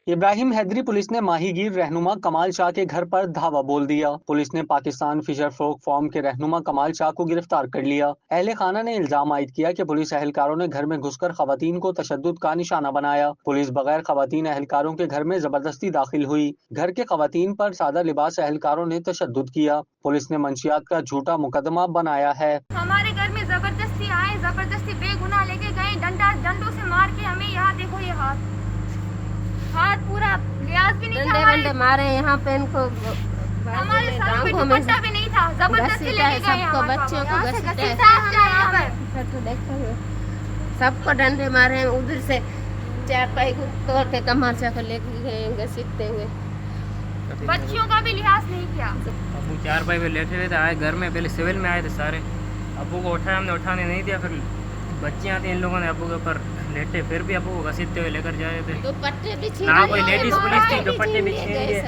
Ibrahim Hydari police ने माहीगीर रहनुमा कमाल शाह के घर पर धावा बोल दिया। पुलिस ने पाकिस्तान फिशर folk फॉर्म के रहनुमा कमाल शाह को गिरफ्तार कर लिया। अहले खाना ने इल्जाम आयद किया कि पुलिस एहलकारों ने घर में घुसकर खवातीन को तशद्दुद का निशाना बनाया। पुलिस बगैर खवातीन एहलकारों के घर में जबरदस्ती दाखिल हुई। घर के खवातीन पर सादा लिबास एहलकारों ने तशद्दुद किया। पुलिस ने मंशियात का झूठा मुकदमा बनाया है। हमारे घर में जबरदस्ती आए, जबरदस्ती बेगुनाह लेके गए, डंडों से मार के हमें यहाँ देखो, ये हाथ पूरा लिहाज भी नहीं था, डंडे मारे यहाँ पे इनको, हमारे साथ में दुपट्टा भी नहीं था, जबरदस्ती लेके गए सबको, बच्चों को घसीटे, सबको डंडे मारे हैं। उधर से चारपाई को तोड़ के कमर से लेके गए घसीटते हुए, बच्चियों का भी लिहाज नहीं किया। अबू चारपाई पे लेटे हुए थे, आए घर में, पहले सिविल में आए थे सारे। अबू को उठाया, हमने उठाने नहीं दिया, फिर बच्चियाँ थी, इन लोगों ने अबू के ऊपर लेटे, फिर भी अबू को घसीटते हुए लेकर जा रहे थे। दुपट्टे भी ना कोई लेडीज पुलिस थी, दुपट्टे भी छीन लिए।